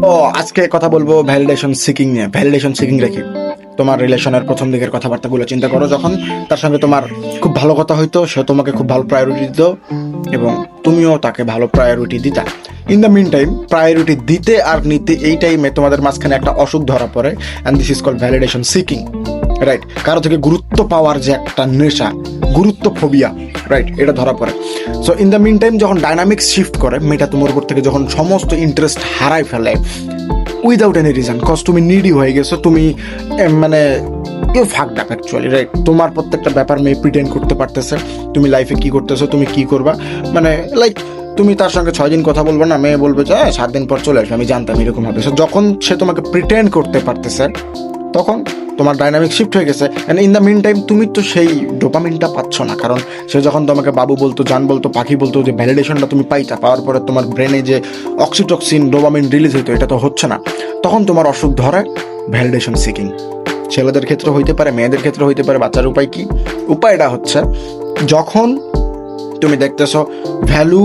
ও আজকে কথা বলবো ভ্যালিডেশন সিকিং নিয়ে। ভ্যালিডেশন সিকিং রেখে তোমার রিলেশনের প্রথম দিকের কথাবার্তাগুলো চিন্তা করো। যখন তার সঙ্গে তোমার খুব ভালো কথা হইতো, সে তোমাকে খুব ভালো প্রায়োরিটি দিত এবং তুমিও তাকে ভালো প্রায়োরিটি দিতা। In the meantime priority দিতে আর নিতে এই টাইমে তোমাদের মাঝখানে একটা অসুখ ধরা পড়ে, and this is called validation seeking. Right, কারো থেকে গুরুত্ব পাওয়ার যে একটা নেশা, গুরুত্ব ফোবিয়া, রাইট, এটা ধরা পড়ে। So in the meantime যখন ডাইনামিক্স শিফট করে, মেয়েটা তোমার উপর থেকে যখন সমস্ত ইন্টারেস্ট হারাই ফেলে উইদাউট এনি রিজন, কজ তুমি নিডি হয়ে গেছো, তুমি মানে you fucked up actually, right. তোমার প্রত্যেকটা ব্যাপার মেয়ে প্রিটেন্ড করতে পারতেছে, তুমি লাইফে কি করতেছো, তুমি কি করবা, মানে লাইক তুমি তার সঙ্গে 6 দিন কথা বলবো না, মেয়ে বলবে যে 7 দিন পর চলে আসবে, আমি জানতাম এরকম হবে। সো যখন সে তোমাকে প্রিটেন্ড করতে পারতেছে তখন তোমার ডাইনামিক শিফট হয়ে গেছে। And in the meantime তুমি তো সেই ডোপামিনটা পাচ্ছ না, কারণ সে যখন তোমাকে বাবু বলতো, জান বলতো, পাখি বলতো, যে ভ্যালিডেশনটা তুমি পাইতা, পাওয়ার পরে তোমার ব্রেনে যে অক্সিটক্সিন ডোপামিন রিলিজ হইতো, এটা তো হচ্ছে না। তখন তোমার অসুখ ধরে ভ্যালিডেশন সিকিং। ছেলেদের ক্ষেত্রে হইতে পারে, মেয়েদের ক্ষেত্রে হইতে পারে। বাচ্চার উপায় কি? উপায়টা হচ্ছে যখন তুমি দেখতেছো ভ্যালু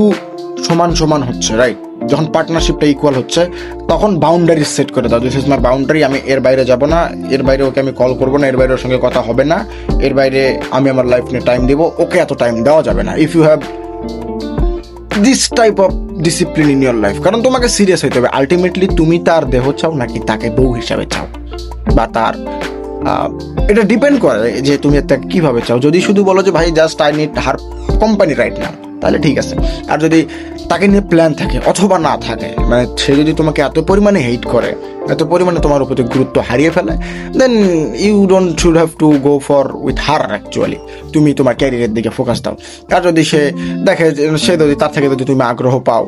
সমান সমান হচ্ছে, রাইট, যখন পার্টনারশিপটা ইকুয়াল হচ্ছে, তখন বাউন্ডারি সেট করে দাও। দিস ইজ মাই বাউন্ডারি, আমি এর বাইরে যাব না, এর বাইরে ওকে আমি কল করবো না, এর বাইরে ওর সঙ্গে কথা হবে না, এর বাইরে আমি আমার লাইফ নিয়ে টাইম দিব, ওকে এত টাইম দেওয়া যাবে না। If you have this type of discipline in your life, কারণ তোমাকে সিরিয়াস হইতে হবে। আলটিমেটলি তুমি তার দেহ চাও নাকি তাকে বউ হিসাবে চাও, বা তার এটা ডিপেন্ড করে যে তুমি তাকে কিভাবে চাও। যদি শুধু বলো যে ভাই just I need her company right now, তাহলে ঠিক আছে। আর যদি তাকে নিয়ে প্ল্যান থাকে অথবা না থাকে, মানে সে যদি তোমাকে এত পরিমাণে হেট করে, এত পরিমাণে তোমার উপরে গুরুত্ব হারিয়ে ফেলে, then you don't should have to go for with her actually. তুমি তোমার ক্যারিয়ারের দিকে ফোকাস দাও। আর যদি সে দেখে, সে যদি তার থেকে যদি তুমি আগ্রহ পাও,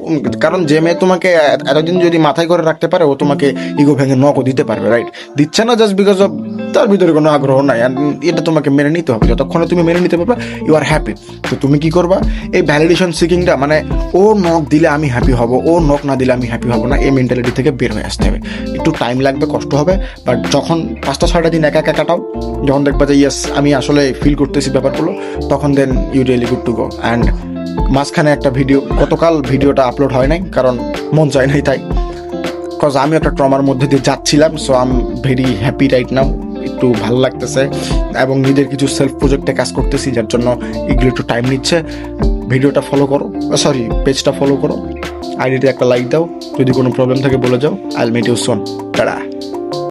কারণ যে মেয়ে তোমাকে এতদিন যদি মাথায় করে রাখতে পারে, ও তোমাকে ইগো ভেঙে নকও দিতে পারবে, রাইট। দিচ্ছে না জাস্ট বিকজ অফ তার ভিতরে কোনো আগ্রহ নাই, আর এটা তোমাকে মেনে নিতে হবে। যতক্ষণে তুমি মেনে নিতে পারবে, ইউ আর হ্যাপি। তো তুমি কি করবা? এই ভ্যালিডেশন সিকিংটা, মানে ও নক দিলে আমি হ্যাপি হব, ও নক না দিলে আমি হ্যাপি হব না, এই মেন্টালিটি থেকে বের হয়ে আসতে হবে। একটু টাইম লাগবে, কষ্ট হবে, বাট যখন 5-6টা দিন একা একা কাটাও, যখন দেখবা যে ইয়েস আমি আসলে ফিল করতেছি ব্যাপারগুলো, তখন then you really good to go. And মাঝখানে একটা ভিডিও, গতকাল ভিডিওটা আপলোড হয় নাই, কারণ মন চায় নাই, তাই, বিকজ আমি একটা ট্রমার মধ্যে দিয়ে যাচ্ছিলাম। So I am very happy right now, একটু ভালো লাগতেছে, এবং নিজের কিছু সেলফ প্রজেক্টে কাজ করতেছি, যার জন্য এগুলো একটু টাইম নিচ্ছে। ভিডিওটা ফলো করো, সরি পেজটা ফলো করো, আইডিতে একটা লাইক দাও, যদি কোনো প্রবলেম থাকে বলে যাও। I will meet you soon, tata.